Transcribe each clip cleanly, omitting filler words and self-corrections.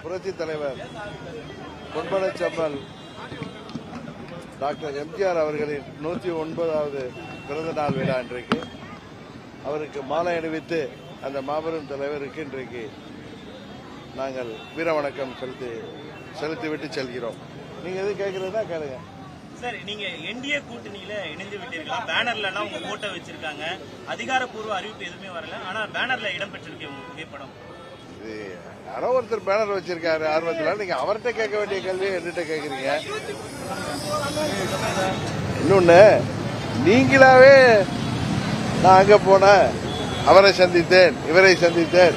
புரட்சி தலைவர் பொன்பனச்செம்மல் டாக்டர் எம்ஜிஆர் அவர்களின் 109வது பிறந்த நாள் விழா இன்றைக்கு. அவருக்கு மாலை அணிவித்து அந்த மாபெரும் தலைவருக்கு இன்றைக்கு நாங்கள் வீர வணக்கம் செலுத்திவிட்டு செல்கிறோம். நீங்க எது கேட்கறதா கேளுங்க. சார், நீங்க என்டிஏ கூட்டணியில இணைந்து விட்டீர்களா? பேனர்ல எல்லாம் உங்க போட்டோ வச்சிருக்காங்க. அதிகாரப்பூர்வ அறிவிப்பு எதுவுமே வரல, ஆனா பேனர்ல இடம் பெற்றிருக்கு உங்க புகைப்படம். யாரோ ஒருத்தர் பேனர் வச்சிருக்காரு ஆர்வத்தில். நீங்க அவர்கிட்ட கேட்க வேண்டிய கேள்வியை என்கிட்ட கேட்கறீங்க. இன்னொன்னு, நீங்களாவே நான் அங்க போனேன், அவரை சந்தித்தேன், இவரை சந்தித்தேன்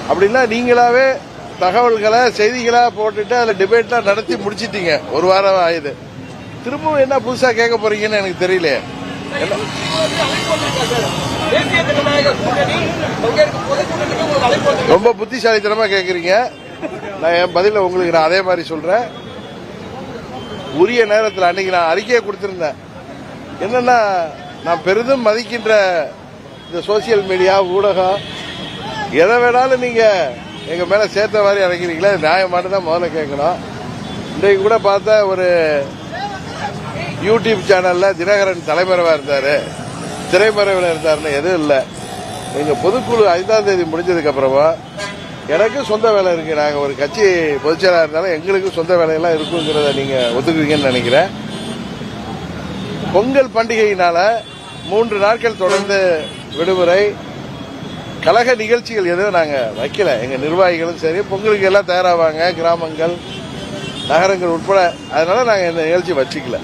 அப்படின்னா நீங்களாவே தகவல்களை செய்திகளா போட்டுட்டு அதுல டிபேட்லாம் நடத்தி முடிச்சிட்டீங்க. ஒரு வாரம் ஆயுது. திரும்பவும் என்ன புதுசா கேட்க போறீங்கன்னு எனக்கு தெரியல. ரொம்ப புத்திசாலித்தனமா கேட்கறீங்க. நான் என் பதில உங்களுக்கு நான் அதே மாதிரி சொல்றேன். உரிய நேரத்தில் அன்னைக்கு நான் அறிக்கையை கொடுத்திருந்தேன். என்னன்னா, நான் பெரிதும் மதிக்கின்ற இந்த சோசியல் மீடியா ஊடகம் எதை வேணாலும் நீங்க எங்க மேல சேர்த்த மாதிரி இறங்கிறீங்களா? நியாயமானு தான் முதல்ல கேட்கணும். இன்றைக்கு கூட பார்த்தா ஒரு யூடியூப் சேனல்ல தினகரன் தலைமறைவா இருந்தாரு, திரைமறைவில் இருந்தாருன்னு எதுவும் இல்லை. எங்க பொதுக்குழு 5ஆம் தேதி முடிஞ்சதுக்கு அப்புறமா எனக்கு சொந்த வேலை இருக்கு. நாங்க ஒரு கட்சி பொதுச்செயலாளர் இருந்தாலும் எங்களுக்கு சொந்த வேலையெல்லாம் இருக்குங்கிறத நீங்க ஒத்துக்குவீங்கன்னு நினைக்கிறேன். பொங்கல் பண்டிகையினால 3 நாட்கள் தொடர்ந்து விடுமுறை. கழக நிகழ்ச்சிகள் எதுவும் நாங்க வைக்கல. எங்க நிர்வாகிகளும் சரி பொங்கலுக்கு எல்லாம் தயாராவாங்க, கிராமங்கள் நகரங்கள் உட்பட. அதனால நாங்க இந்த நிகழ்ச்சி வச்சுக்கல.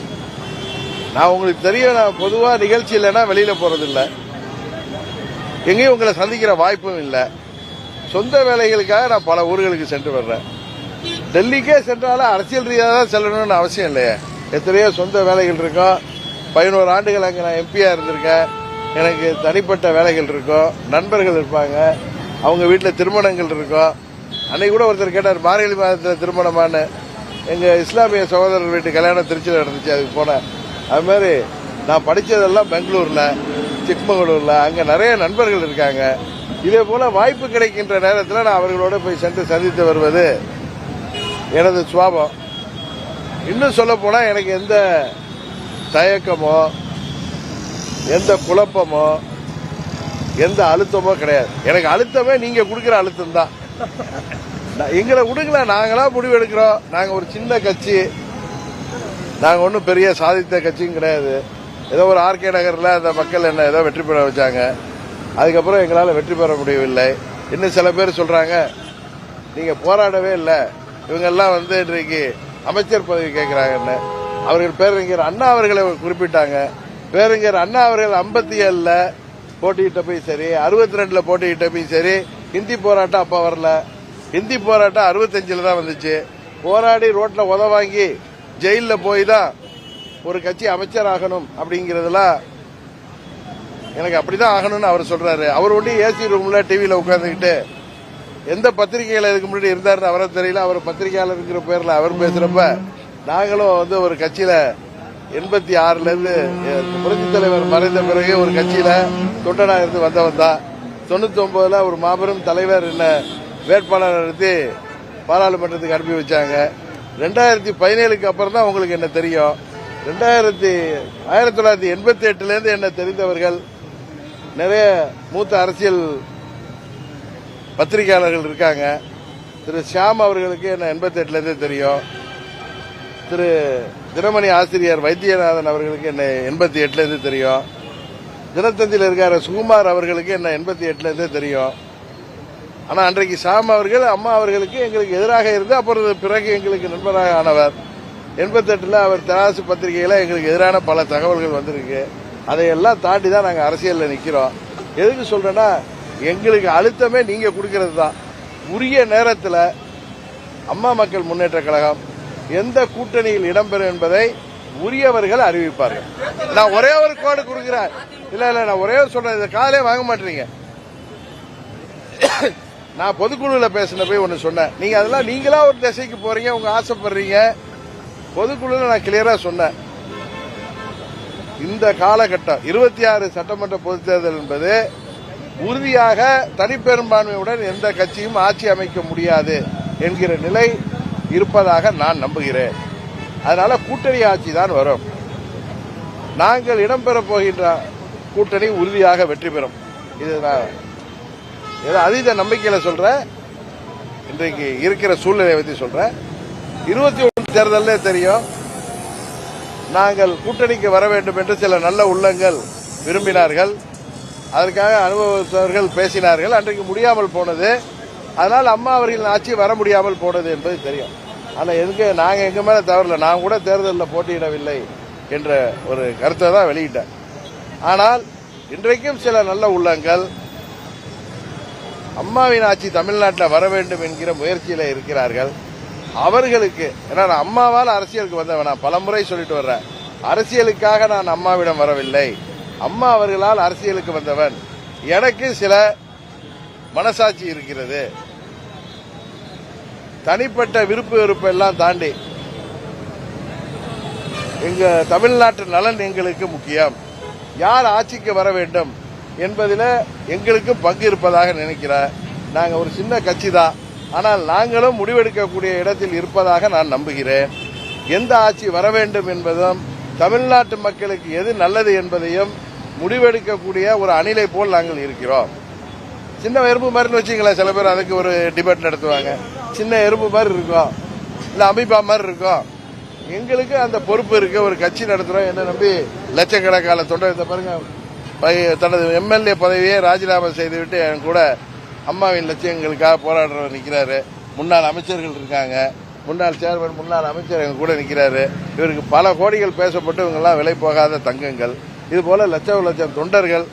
நான் உங்களுக்கு தெரியும், நான் பொதுவா நிகழ்ச்சி இல்லைன்னா வெளியில போறதில்லை, எங்கேயும் உங்களை சந்திக்கிற வாய்ப்பும் இல்லை. சொந்த வேலைகளுக்காக நான் பல ஊர்களுக்கு சென்று வர்றேன். டெல்லிக்கே சென்றாலும் அரசியல் ரீதியாக தான் செல்லணும்னு அவசியம் இல்லையே. எத்தனையோ சொந்த வேலைகள் இருக்கும். 11 ஆண்டுகள் அங்கே நான் எம்பியா இருந்திருக்கேன். எனக்கு தனிப்பட்ட வேலைகள் இருக்கும், நண்பர்கள் இருப்பாங்க, அவங்க வீட்டில் திருமணங்கள் இருக்கும். அன்னைக்கு கூட ஒருத்தர் கேட்டார், மார்கழி மாதத்தில் திருமணமானு. எங்க இஸ்லாமிய சகோதரர் வீட்டு கல்யாணம் திருச்சியில் நடந்துச்சு, அதுக்கு போனேன். அது மாதிரி நான் படித்ததெல்லாம் பெங்களூர்ல, சிக்மங்களூர்ல, அங்கே நிறைய நண்பர்கள் இருக்காங்க. இதே போல வாய்ப்பு கிடைக்கின்ற நேரத்தில் நான் அவர்களோட போய் சென்று சந்தித்து வருவது எனது சுவாபம். இன்னும் சொல்ல போனா எனக்கு எந்த தயக்கமோ எந்த குழப்பமோ எந்த அழுத்தமோ கிடையாது. எனக்கு அழுத்தமே நீங்க கொடுக்கிற அழுத்தம் தான். எங்களை விடுங்களா, நாங்களா முடிவு எடுக்கிறோம். நாங்க ஒரு சின்ன கட்சி, நாங்க ஒன்றும் பெரிய சாதித்த கட்சியும் கிடையாது. ஏதோ ஒரு ஆர்கே நகர்ல அந்த மக்கள் என்ன ஏதோ வெற்றி பெற வச்சாங்க, அதுக்கப்புறம் எங்களால் வெற்றி பெற முடியவில்லை. இன்னும் சில பேர் சொல்றாங்க நீங்க போராடவே இல்லை, இவங்கெல்லாம் இன்றைக்கு அமைச்சர் பதவி கேட்கிறாங்கன்னு. அவர்கள் பேரறிஞர் அண்ணா அவர்களை குறிப்பிட்டாங்க. பேரறிஞர் அண்ணா அவர்கள் 57ல போட்டியிட்ட போய் சரி, 62ல போட்டியிட்ட போய் சரி, ஹிந்தி போராட்டம் அப்ப வரல. ஹிந்தி போராட்டம் 65ல தான் வந்துச்சு. போராடி ரோட்ல உத வாங்கி ஜெயில போய் தான் ஒரு கட்சி அமைச்சர் ஆகணும் அப்படிங்கறதுலாம் எனக்கு அப்படிதான் ஆகணும்னு அவர் சொல்றாரு. அவர் ஒண்டி ஏசி ரூம்ல டிவியில உட்கார்ந்துக்கிட்டு எந்த பத்திரிகையில இதுக்கு முன்னாடி இருந்தாருன்னு அவரை தெரியல. அவர் பத்திரிகையாளர் இருக்கிற பேர்ல அவர் பேசுறப்ப நாங்களும் ஒரு கட்சியில 86ல இருந்து புரட்சி தலைவர் மறைந்த பிறகு ஒரு கட்சியில தொண்டனா இருந்து வந்தவன் தான். 99ல ஒரு மாபெரும் தலைவர் என்ன வேட்பாளர் நிறுத்தி பாராளுமன்றத்துக்கு அனுப்பி வச்சாங்க. 2017க்கு அப்புறம் தான் உங்களுக்கு என்ன தெரியும். 1988ல இருந்து என்ன தெரிந்தவர்கள் நிறைய மூத்த அரசியல் பத்திரிகையாளர்கள் இருக்காங்க. திரு ஷியாம் அவர்களுக்கு என்ன 88ல இருந்தே தெரியும். திரு தினமணி ஆசிரியர் வைத்தியநாதன் அவர்களுக்கு என்ன 88ல இருந்து தெரியும். தினத்தந்தியில் இருக்கிற சுகுமார் அவர்களுக்கு என்ன 88ல இருந்தே தெரியும். ஆனா அன்றைக்கு ஷாம் அவர்கள் அம்மா அவர்களுக்கு எங்களுக்கு எதிராக இருந்து அப்புறம் பிறகு எங்களுக்கு நண்பராக ஆனவர். 88ல அவர் தராசு பத்திரிகையில எங்களுக்கு எதிரான பல தகவல்கள் வந்திருக்கு. அதையெல்லாம் தாண்டி தான் நாங்க அரசியல்ல நிக்கிறோம். எதுக்கு சொல்றேன்னா, எங்களுக்கு அழுத்தமே நீங்க கொடுக்கிறது தான். உரிய நேரத்தில் அம்மா மக்கள் முன்னேற்ற கழகம் எந்த கூட்டணியில் இடம்பெறும் என்பதை உரியவர்கள் அறிவிப்பார்கள். நான் ஒரே ஒரு கோடு கொடுக்கிறேன். இல்ல நான் ஒரே சொல்றேன், இதை காலையே வாங்க மாட்டீங்க. நான் பொதுக்குழுல பேசின ஒன்னு சொன்னேன். நீங்க அதெல்லாம் நீங்களா ஒரு திசைக்கு போறீங்க, உங்க ஆசைப்படுறீங்க. பொதுக்குழுல நான் கிளியரா சொன்னேன், இந்த காலகட்டம் 26 சட்டமன்ற பொதுத் தேர்தல் என்பது உறுதியாக தனிப்பெரும்பான்மையுடன் எந்த கட்சியும் ஆட்சி அமைக்க முடியாது என்கிற நிலை இருப்பதாக நான் நம்புகிறேன். அதனால கூட்டணி ஆட்சி தான் வரும். நாங்கள் இடம்பெறப் போகின்ற கூட்டணி உறுதியாக வெற்றி பெறும். இது நான் ஏதோ அதீத நம்பிக்கையில சொல்றேன். இன்றைக்கு இருக்கிற சூழ்நிலையை பற்றி சொல்றேன். 21 தேர்தலே தெரியும். நாங்கள் கூட்டணிக்கு வர வேண்டும் என்று சில நல்ல உள்ளங்கள் விரும்பினார்கள். அதற்காக அனுபவத்தவர்கள் பேசினார்கள். அன்றைக்கு முடியாமல் போனது. அதனால் அம்மா அவர்களின் ஆட்சி வர முடியாமல் போனது என்பது தெரியும். ஆனால் நாங்கள் எங்க மேல தவறல. நான் கூட தேர்தலில் போட்டியிடவில்லை என்ற ஒரு கருத்தை தான் வெளியிட்டேன். ஆனால் இன்றைக்கும் சில நல்ல உள்ளங்கள் அம்மாவின் ஆட்சி தமிழ்நாட்டில் வர வேண்டும் என்கிற முயற்சியில இருக்கிறார்கள். அவர்களுக்கு ஏன்னா நான் அம்மாவால் அரசியலுக்கு வந்தவன். நான் பலமுறை சொல்லிட்டு வர்றேன். அரசியலுக்காக நான் அம்மாவிடம் வரவில்லை. அம்மா அவர்களால் அரசியலுக்கு வந்தவன். எனக்கு சில மனசாட்சி இருக்கிறது. தனிப்பட்ட விருப்பு வெறுப்பு எல்லாம் தாண்டி எங்க தமிழ்நாட்டு நலன் எங்களுக்கு முக்கியம். யார் ஆட்சிக்கு வர வேண்டும் என்பதில் எங்களுக்கு பங்கு இருப்பதாக நினைக்கிறேன். நாங்க ஒரு சின்ன கட்சி தான். ஆனால் நாங்களும் முடிவெடுக்கக்கூடிய இடத்தில் இருப்பதாக நான் நம்புகிறேன். எந்த ஆட்சி வர வேண்டும் என்பதும் தமிழ்நாட்டு மக்களுக்கு எது நல்லது என்பதையும் முடிவெடுக்கக்கூடிய ஒரு அணிலை போல் நாங்கள் இருக்கிறோம். சின்ன எறும்பு மாதிரி வச்சுங்களேன். சில பேர் அதுக்கு ஒரு டிபேட் நடத்துவாங்க. சின்ன எறும்பு மாதிரி இருக்கும், இல்ல அமீபா மாதிரி இருக்கும். எங்களுக்கு அந்த பொறுப்பு இருக்கு. ஒரு கட்சி நடத்துறோம். என்ன நம்பி லட்சக்கணக்கான தொண்டர் இந்த பாருங்க தனது எம்எல்ஏ பதவியை ராஜினாமா செய்துவிட்டு என் கூட அம்மாவின் லட்சியங்களுக்காக போராடுறவர் நிற்கிறாரு. முன்னாள் அமைச்சர்கள் இருக்காங்க. முன்னாள் சேர்மன், முன்னாள் அமைச்சர் எங்க கூட நிற்கிறாரு. இவருக்கு பல கோடிகள் பேசப்பட்டு இவங்கெல்லாம் விலை போகாத தங்கங்கள். இது போல லட்சம் தொண்டர்கள்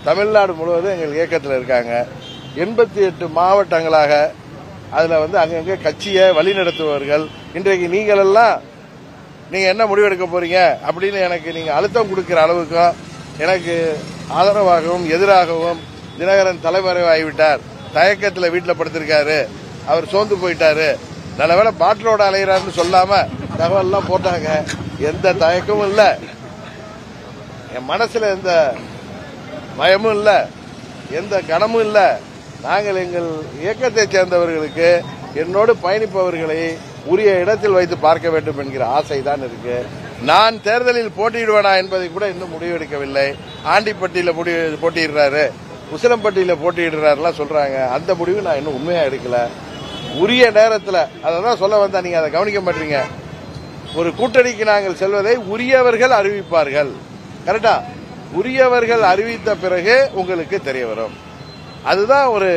தமிழ்நாடு முழுவதும் எங்கள் இயக்கத்தில் இருக்காங்க. 88 மாவட்டங்களாக அதுல அங்கங்க கட்சியை வழிநடத்துபவர்கள். இன்றைக்கு நீங்க என்ன முடிவெடுக்க போறீங்க அப்படின்னு எனக்கு நீங்க அழுத்தம் கொடுக்கிற அளவுக்கும் எனக்கு ஆதரவாகவும் எதிராகவும் தினகரன் தலைமறைவாகிவிட்டார். தயக்கத்தில் வீட்டில் படுத்திருக்காரு. அவர் சோர்ந்து போயிட்டாரு. நல்லவேளை பாட்டிலோட அலைகிறாருன்னு சொல்லாம தகவல் எல்லாம் போட்டாங்க. எந்த தயக்கமும் இல்ல. என் மனசுல எந்த பயமும் இல்ல, எந்த கனமும் இல்ல. நாங்கள் எங்கள் இயக்கத்தை சேர்ந்தவர்களுக்கு என்னோடு பயணிப்பவர்களை உரிய இடத்தில் வைத்து பார்க்க வேண்டும் என்கிற ஆசை தான் இருக்கு. நான் தேர்தலில் போட்டியிடுவேனா என்பதை கூட இன்னும் முடிவெடுக்கவில்லை. ஆண்டிப்பட்டியில போட்டியிடுறாரு, உசிலம்பட்டியில போட்டியிடுறாருலாம் சொல்றாங்க. அந்த முடிவு நான் இன்னும் உண்மையா எடுக்கல. உரிய நேரத்தில் அதான் சொல்ல வந்தா, நீங்க அதை கவனிக்க மாட்டீங்க. ஒரு கூட்டணிக்கு நாங்கள் செல்வதை உரியவர்கள் அறிவிப்பார்கள். கரெக்டா? உரியவர்கள் அறிவித்த பிறகு உங்களுக்கு தெரிய வரும். அதுதான் ஒரு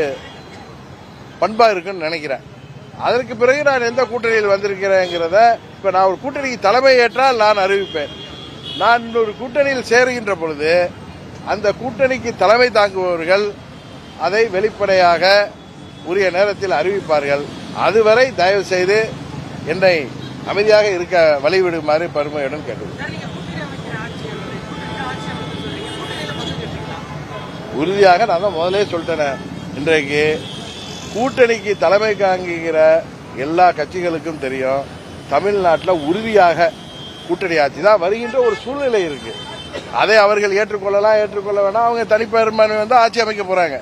பண்பா இருக்குன்னு நினைக்கிறேன். அதற்கு பிறகு நான் எந்த கூட்டணியில் வந்திருக்கிறேங்கிறத இப்ப நான் ஒரு கூட்டணிக்கு தலைமை ஏற்றால் நான் அறிவிப்பேன். நான் ஒரு கூட்டணியில் சேருகின்ற பொழுது அந்த கூட்டணிக்கு தலைமை தாங்குபவர்கள் அதை வெளிப்படையாக உரிய நேரத்தில் அறிவிப்பார்கள். அதுவரை தயவு செய்து என்னை அமைதியாக இருக்க வழிவிடுமாறு பெருமையுடன் கேட்டுக்கொள்கிறேன். உறுதியாக நான் தான் முதலே சொல்லிட்டேன். இன்றைக்கு கூட்டணிக்கு தலைமை தாங்குகிற எல்லா கட்சிகளுக்கும் தெரியும், தமிழ்நாட்டில் உறுதியாக கூட்டணி ஆட்சி தான் வருகின்ற ஒரு சூழ்நிலை இருக்கு. அதை அவர்கள் ஏற்றுக்கொள்ளலாம், ஏற்றுக்கொள்ள வேணாம். அவங்க தனிப்பெரும்பான்மை ஆட்சி அமைக்க போறாங்க.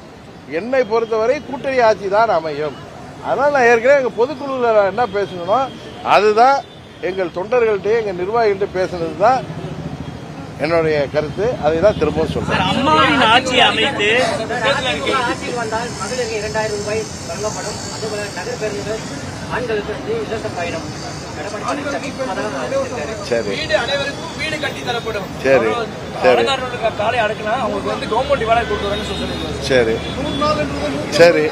என்னை பொறுத்தவரை கூட்டணி ஆட்சி தான் அமையும். அதனால நான் ஏற்கனவே எங்க பொதுக்குழுல என்ன பேசணும், அதுதான் எங்கள் தொண்டர்கள்ட்ட எங்க நிர்வாகிகள்ட்ட பேசுனது தான் என்னுடைய கருத்து. அதை தான் திரும்பவும் சொல்றேன். அம்மாவின் ஆட்சி அமைத்து சரி சரி சரி சரி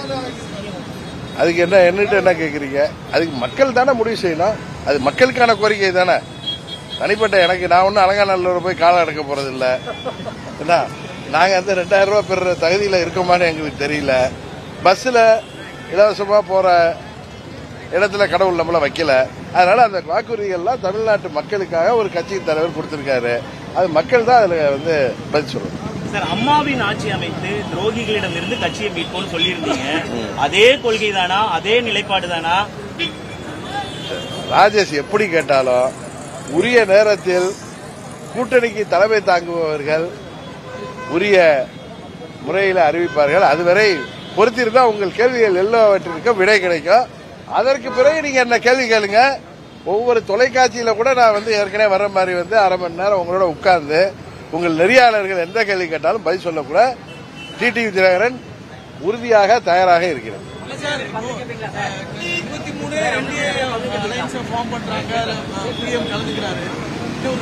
அதுக்கு என்ன கேக்குறீங்க? அதுக்கு மக்கள் தானே முடிவு செய்யணும். அது மக்களுக்கான கோரிக்கை தானே. தனிப்பட்ட எனக்கு நான் ஒன்னும் அலங்காநல்லூர் போய் காலம் எடுக்க போறது இல்ல. என்ன நாங்க 2000 ரூபாய் பெற தகுதியில இருக்கோமான்னு எங்களுக்கு தெரியல. பஸ்ல இலவசமா போற இடத்துல கடவுள் நம்மள வைக்கல. அதனால அந்த வாக்குறுதிகள்லாம் தமிழ்நாட்டு மக்களுக்காக ஒரு கட்சி தலைவர் கொடுத்திருக்காரு. அது மக்கள் தான் அதுல பதில் சொல்லணும். சார், அம்மாவின் ஆட்சி அமைத்து துரோகிகளிடம் இருந்து கட்சியை மீட்போம்னு சொல்லியிருந்தீங்க. அதே கொள்கை தானா? அதே நிலைப்பாடு தானா? ராஜேஷ் எப்படி கேட்டாலும் உரிய நேரத்தில் கூட்டணிக்கு தலைமை தாங்குபவர்கள் உரிய முறையில் அறிவிப்பார்கள். அதுவரை பொறுத்திருந்தா உங்கள் கேள்விகள் எல்லாவற்றிற்கும் விடை கிடைக்கும். அதற்கு பிறகு நீங்க என்ன கேள்வி கேளுங்க. ஒவ்வொரு தொலைக்காட்சியில கூட நான் வந்து ஏற்கனவே வர்ற மாதிரி வந்து அரை மணி நேரம் உங்களோட உட்கார்ந்து உங்கள் நெறியாளர்கள் எந்த கேள்வி கேட்டாலும் பதில் சொல்லக்கூட டிடிவி தினகரன் உறுதியாக தயாராக இருக்கிறது. 23 என்டிஏ அலையன்ஸ் ஃபார்ம் பண்றாங்க, பிஎம் கலந்துக்கிறாரு. ஒரு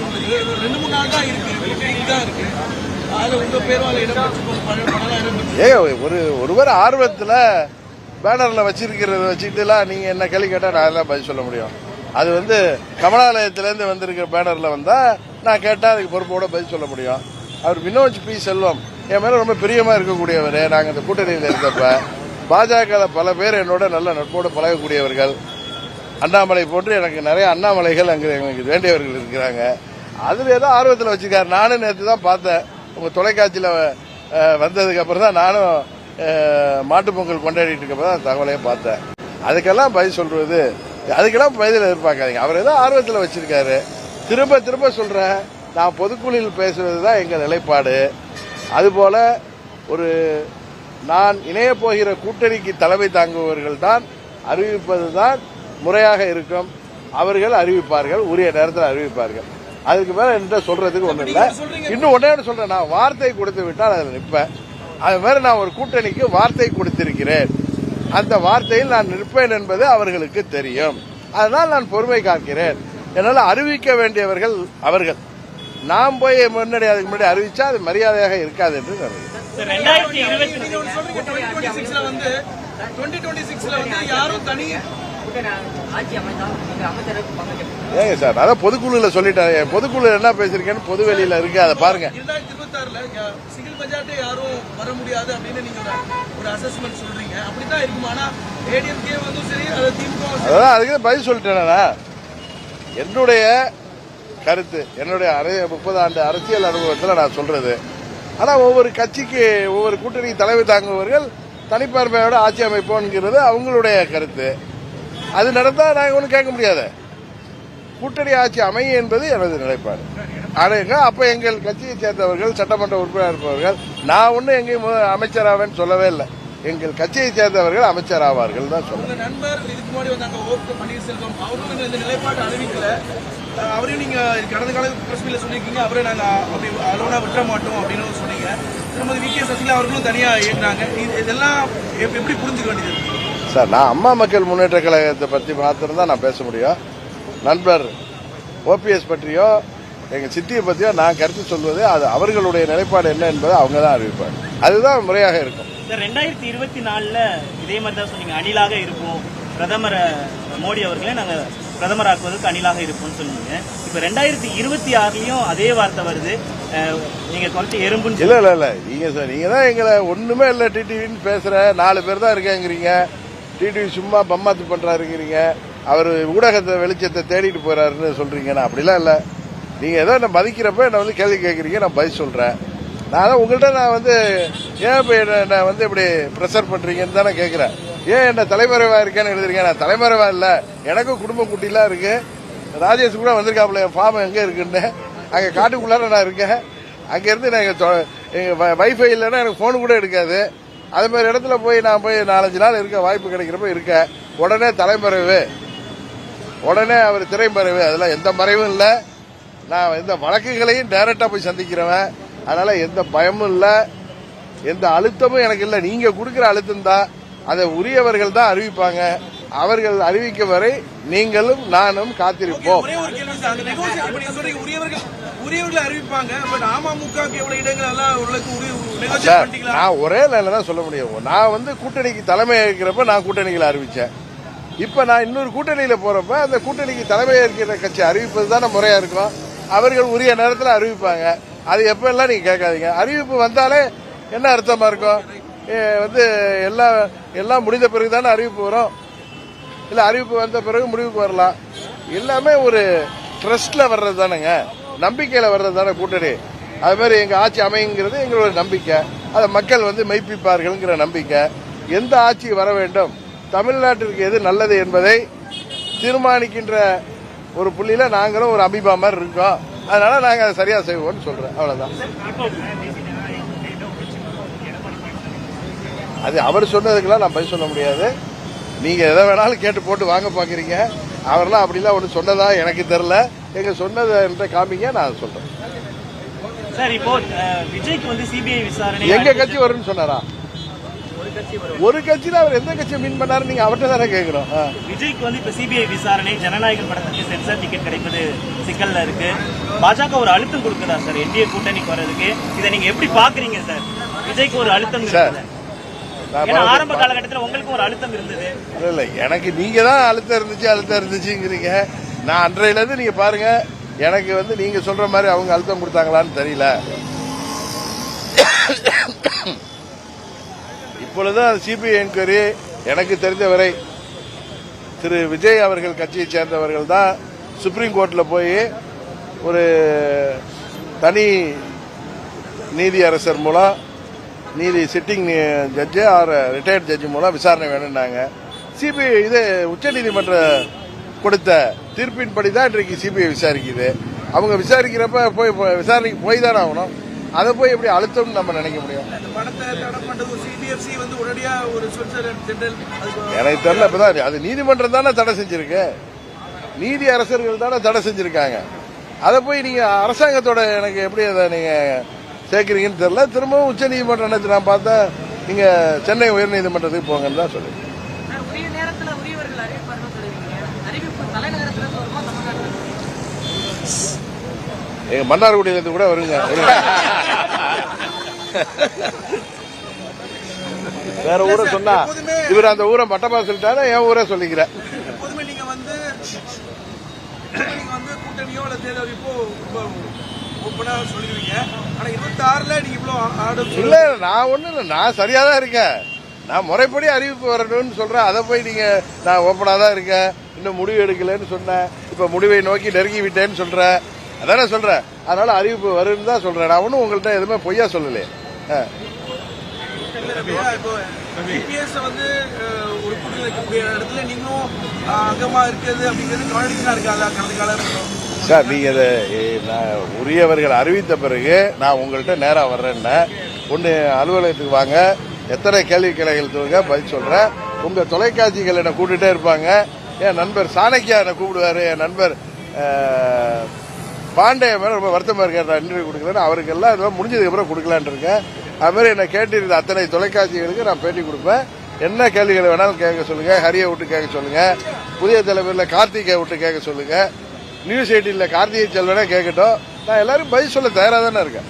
2-3 நாள் தான் இருக்கு. அதுல உங்க பேரும் அதுல இடம் ஒருவர் ஆர்வத்துல பேனர்ல வச்சிருக்கிறத வச்சுட்டுலாம் நீங்க என்ன கேள்வி கேட்டா நான் எல்லாம் பதில் சொல்ல முடியும். அது வந்து கமலாலயத்திலிருந்து வந்திருக்கிற பேனர்ல வந்தா நான் கேட்டா அதுக்கு பொறுப்போட பதில் சொல்ல முடியும். அவர் வினோஜ் பி செல்வம் என் மேல ரொம்ப பிரியமா இருக்கக்கூடியவர். நாங்க இந்த கூட்டணியில் இருந்தப்ப பாஜக பல பேர் என்னோட நல்ல நட்போடு பழகக்கூடியவர்கள். அண்ணாமலை போன்று எனக்கு நிறைய அண்ணாமலைகள் அங்கே எனக்கு வேண்டியவர்கள் இருக்கிறாங்க. அதுல ஏதோ ஆர்வத்தில் வச்சிருக்காரு. நானும் நேற்று தான் பார்த்தேன், உங்க தொலைக்காட்சியில வந்ததுக்கு அப்புறம் தான் நானும் மாட்டுப்பொங்கல் கொண்டாடிட்டு இருக்கப்ப தான் தகவலையே பார்த்தேன். அதுக்கெல்லாம் பதில் சொல்றது, அதுக்கெல்லாம் பதில் எதிர்பார்க்காதீங்க. அவர் ஏதோ ஆர்வத்தில் வச்சிருக்காரு. திரும்ப திரும்ப சொல்றேன், நான் பொதுக்குழுவில் பேசுவதுதான் எங்க நிலைப்பாடு. அதுபோல ஒரு நான் இணைய போகிற கூட்டணிக்கு தலைமை தாங்குபவர்கள் தான் அறிவிப்பதுதான் முறையாக இருக்கும். அவர்கள் அறிவிப்பார்கள், உரிய நேரத்தில் அறிவிப்பார்கள். அதுக்கு மேல என்கிட்ட சொல்றதுக்கு ஒண்ணும் இல்ல. இன்னும் ஒன்னே சொல்றேன், நான் வார்த்தை கொடுத்து விட்டால் அதில் நிற்பேன். அது மாதிரி நான் ஒரு கூட்டணிக்கு வார்த்தை கொடுத்திருக்கிறேன். அந்த வார்த்தையில் நான் நிற்பேன் என்பது அவர்களுக்கு தெரியும். அதனால் நான் பொறுமை காக்கிறேன். என்னால் அறிவிக்க வேண்டியவர்கள் அவர்கள். நாம் போய் முன்னாடி அதுக்கு முன்னாடி அறிவிச்சா அது மரியாதையாக இருக்காது என்று நினைக்கிறேன். 2026 யாரும் தனி ஏங்க சார், அதான் பொதுக்குழுல சொல்லிட்டாங்க. பொதுக்குழு என்ன பேசிருக்கேன்னு பொதுவெளியில இருக்கு, அதை பாருங்க. 2026 சிங்கிள் மெஜாரிட்டி யாரும் வர முடியாது அப்படின்னு நீங்க ஒரு அசஸ்மெண்ட் சொல்றீங்க. அப்படிதான் இருக்கும். ஆனா ஏடிஎம்கே வந்து சரி, அது திமுக அதான் அதுக்கு பதில் சொல்லிட்டேனா. என்னுடைய கருத்து, என்னுடைய 30 ஆண்டு அரசியல் அனுபவத்தில் நான் சொல்றது. ஆனா ஒவ்வொரு கட்சிக்கு ஒவ்வொரு கூட்டணி தலைமை தாங்குபவர்கள் தனிப்பான்மையோட ஆட்சி அமைப்போங்கிறது அவங்களுடைய கருத்து. அது நடந்தா நாங்க ஒன்றும் கேட்க முடியாது. கூட்டணி ஆட்சி அமையும் என்பது எனது நிலைப்பாடு. ஆனா அப்ப எங்கள் கட்சியை சேர்ந்தவர்கள் சட்டமன்ற உறுப்பினர் இருப்பவர்கள், நான் ஒன்னும் எங்கேயும் அமைச்சராவேன்னு சொல்லவே இல்லை. எங்கள் கட்சியை சேர்ந்தவர்கள் அமைச்சர் ஆவார்கள் தான் சொல்லுங்க. நண்பர் இதுக்கு முன்னாடி வந்தாங்க ஓ பன்னீர்செல்வம், அவரும் இந்த நிலைப்பாடு அறிவிக்கல. அவரையும் நீங்க கடந்த கால பிரஸ் மீட்ல சொல்லியிருக்கீங்க, அவரை நாங்க அப்படி அலோனா விட்டுற மாட்டோம் அப்படின்னு சொன்னீங்க. திருமதி வி கே சசிகலா அவர்களும் தனியா இயக்குறாங்க. இதெல்லாம் எப்படி புரிஞ்சுக்க வேண்டியது சார்? நான் அம்மா மக்கள் முன்னேற்ற கழகத்தை பற்றி மாத்திரம் தான் நான் பேச முடியும். நண்பர் ஓபிஎஸ் பற்றியோ எங்க சித்தியை பற்றியோ நான் கருத்து சொல்வது அது அவர்களுடைய நிலைப்பாடு என்ன என்பதை அவங்க தான் அறிவிப்பாங்க. அதுதான் முறையாக இருக்கும். 2024 இதே மாதிரி தான் சொன்னீங்க, அணிலாக இருப்போம், பிரதமர் மோடி அவர்களே நாங்க பிரதமராக்குவதற்கு அணிலாக இருப்போம்னு சொன்னீங்க. இப்ப 2026லயும் அதே வார்த்தை வருது, நீங்க கொஞ்சம் எறும்புன்னு. இல்ல இல்ல இல்ல, நீங்க தான் எங்களை ஒண்ணுமே இல்ல டிடிவின்னு பேசுற 4 பேர் தான் இருக்கேங்கிறீங்க. டிடிவி சும்மா பம்மாத்து பண்றாருங்கிறீங்க. அவர் ஊடகத்தை வெளிச்சத்தை தேடிட்டு போறாருன்னு சொல்றீங்க. நான் அப்படிலாம் இல்ல. நீங்க ஏதோ என்ன மதிக்கிறப்ப என்ன வந்து கேள்வி கேட்கறீங்க, நான் பதில் சொல்றேன். நான் தான் உங்கள்கிட்ட நான் வந்து ஏன் இப்ப என்ன வந்து இப்படி ப்ரெஷர் பண்றீங்கன்னு தானே கேட்கிறேன். ஏன் என்ன தலைமறைவா இருக்கேன்னு எழுதுறீங்க? நான் தலைமறைவா இல்ல, எனக்கும் குடும்ப குட்டிலாம் இருக்கு. ராஜேஷ் கூட வந்திருக்காப்புல, என் ஃபார்ம் எங்க இருக்குன்னு. அங்க காட்டுக்குள்ளார நான் இருக்கேன். அங்க இருந்து நான் எங்க வைஃபை இல்லைன்னா எனக்கு போன் கூட எடுக்காது. அது மாதிரி இடத்துல போய் நான் போய் 4-5 நாள் இருக்க வாய்ப்பு கிடைக்கிறப்ப இருக்க உடனே தலைமறைவு, உடனே அவர் திரைமறைவு, அதெல்லாம் எந்த மறைவும் இல்லை. நான் எந்த வழக்குகளையும் டைரக்டா போய் சந்திக்கிறவன். அதனால எந்த பயமும் இல்லை, எந்த அழுத்தமும் எனக்கு இல்லை. நீங்க கொடுக்கிற அழுத்தம் தான், அதை உரியவர்கள் தான் அறிவிப்பாங்க. அவர்கள் அறிவிக்க வரை நீங்களும் நானும் காத்திருப்போம். நான் ஒரே லைன்ல தான் சொல்ல முடியும். நான் வந்து கூட்டணிக்கு தலைமை ஏற்கிறப்ப நான் கூட்டணிகளை அறிவிச்சேன். இப்ப நான் இன்னொரு கூட்டணியில போறப்ப அந்த கூட்டணிக்கு தலைமை ஏற்கிற கட்சி அறிவிப்பது தானே முறையா இருக்கும். அவர்கள் உரிய நேரத்தில் அறிவிப்பாங்க. அது எப்ப எல்லாம் நீங்க கேட்காதீங்க. அறிவிப்பு வந்தாலே என்ன அர்த்தமா இருக்கும்? வந்து எல்லாம் முடிந்த பிறகு தானே அறிவிப்பு வரும். இல்ல அறிவிப்பு வந்த பிறகு முடிவுக்கு வரலாம். எல்லாமே ஒரு ட்ரஸ்ட்ல வர்றது தானேங்க, நம்பிக்கையில வர்றது தானே கூட்டணி. அது மாதிரி எங்க ஆட்சி அமைங்கிறது எங்களோட நம்பிக்கை. அதை மக்கள் வந்து மெய்ப்பிப்பார்கள்ங்கிற நம்பிக்கை. எந்த ஆட்சி வர வேண்டும், தமிழ்நாட்டிற்கு எது நல்லது என்பதை தீர்மானிக்கின்ற ஒரு புள்ளியில நாங்களும் ஒரு அமீபா மாதிரி இருக்கோம். அதனால நாங்க அதை சரியா செய்வோம்னு சொல்றேன். அவ்வளவுதான். அது அவர் சொன்னதுக்கெல்லாம் நான் பதில் சொல்ல முடியாது. நீங்க எதை வேணாலும் கேட்டு போட்டு வாங்க பாக்குறீங்க. அவரெல்லாம் அப்படிலாம் ஒண்ணு சொன்னதா எனக்கு தெரியல. எங்க சொன்னதை என்கிட்ட காமிங்க, நான் சொல்றேன். சார் இப்போ விஜய்க்கு வந்து சிபிஐ விசாரணை எங்க கட்சி வரும்னு சொன்னாரா? ஒரு கட்சியில அவர் எந்த கட்சியை மீன் பண்ணாரு நீங்க அவர்கிட்ட தானே கேட்கிறோம். விஜய்க்கு வந்து இப்ப சிபிஐ விசாரணை ஜனநாயகம் படத்துக்கு சென்சார் டிக்கெட் கிடைப்பது சிக்கல்ல இருக்கு. பாஜக ஒரு அழுத்தம் கொடுக்குதா சார் என்டிஏ கூட்டணிக்கு வர்றதுக்கு? இதை நீங்க எப்படி பாக்குறீங்க சார்? விஜய்க்கு ஒரு அழுத்தம் இருக்குது. ஏன்னா ஆரம்ப காலகட்டத்தில் உங்களுக்கும் ஒரு அழுத்தம் இருந்தது. இல்ல எனக்கு நீங்க தான் அழுத்தம் இருந்துச்சுங்கிறீங்க. நான் அன்றையில இருந்து நீங்க பாருங்க, எனக்கு வந்து நீங்க சொல்ற மாதிரி அவங்க அழுத்தம் கொடுத்தாங்களான்னு தெரியல. இப்பொழுதுதான் சிபிஐ என்கொயரி எனக்கு தெரிந்தவரை திரு விஜய் அவர்கள் கட்சியை சேர்ந்தவர்கள் தான் சுப்ரீம் கோர்ட்ல போய் ஒரு தனி நீதி அரசர் மூலம் நீதி sitting judge or retired judge மூலம் விசாரணை வேணும்னாங்க. சிபிஐ இது உச்சநீதிமன்ற கொடுத்த தீர்ப்பின்படி தான் இன்றைக்கு சிபிஐ விசாரிக்குது. அவங்க விசாரிக்கிறப்ப போய் விசாரணைக்கு போய் தானே ஆகணும். அதை போய் எப்படி அழுத்தம்னு நம்ம நினைக்க முடியும்? எனக்கு தெரியல. இப்பதான் அது நீதிமன்றம் தானே தடை செஞ்சிருக்கு, நீதி அரசர்கள் தானே தடை செஞ்சிருக்காங்க. அதை போய் நீங்க அரசாங்கத்தோட எனக்கு எப்படி அதை நீங்க சேர்க்கிறீங்கன்னு தெரியல. திரும்பவும் உச்ச நீதிமன்றம் நினைச்சு நான் பார்த்தா நீங்க சென்னை உயர்நீதிமன்றத்துக்கு போங்கன்னு தான் சொல்லுங்க. எங்க மன்னார்குடியிலிருந்து கூட வருங்க. வேற ஊரை சொன்னா இவர் அந்த ஊரை மட்டமா சொல்லிட்டாரு, என் ஊரே சொல்லிக்கிறேன். கூட்டணியோ அல்ல தேர்தல் இப்போ சொல்லிடுவீங்க. ஆனா 26ல நீங்க இவ்வளவு இல்ல, நான் ஒண்ணு இல்ல, நான் சரியா தான் இருக்கேன். நான் முறைப்படி அறிவிப்பு வரணும்னு சொல்றேன். அதை போய் நீங்க நான் ஓப்பனா தான் இருக்கேன், இன்னும் முடிவு எடுக்கலன்னு சொன்னேன், இப்ப முடிவை நோக்கி நெருங்கி விட்டேன்னு சொல்றேன். அதானே சொல்றேன். அதனால அறிவிப்பு வரும்னு தான் சொல்றேன். நான் ஒன்னும் உங்கள்கிட்ட எதுவுமே பொய்யா சொல்லலையே. ஒரு கூட்டணி வைக்கக்கூடிய இடத்துல நீங்களும் அங்கமா இருக்கிறது அப்படிங்கிறது கான்ட்ரடிக்ஷனா இருக்காதா கடந்த காலம்? சார் நீங்க இதை உரியவர்கள் அறிவித்த பிறகு நான் உங்கள்கிட்ட நேரா வர்றேன்னா ஒன்னு அலுவலகத்துக்கு வாங்க, எத்தனை கேள்வி கிளைகள் தூங்க பதில் சொல்றேன். உங்க தொலைக்காட்சிகள் என்ன கூப்பிட்டுட்டே இருப்பாங்க. என் நண்பர் சாணக்கியா என்ன கூப்பிடுவாரு, என் நண்பர் பாண்டே மேல ரொம்ப வருத்தமா இருக்காரு நான் இன்டர்வியூ கொடுக்கலன்னு. அவருக்கு எல்லாம் இதெல்லாம் முடிஞ்சதுக்கு அப்புறம் கொடுக்கலான் இருக்கேன். அது மாதிரி என்ன கேட்டிருந்த அத்தனை தொலைக்காட்சிகளுக்கு நான் பேட்டி கொடுப்பேன். என்ன கேள்விகளை வேணாலும் கேட்க சொல்லுங்க. ஹரியை விட்டு கேட்க சொல்லுங்க, புதிய தலைவரில் கார்த்திகை விட்டு கேட்க சொல்லுங்க, நியூஸ் 18 கார்த்திகை செல்வனே கேட்கட்டும். நான் எல்லாரும் பதில் சொல்ல தயாரா தானே இருக்கேன்.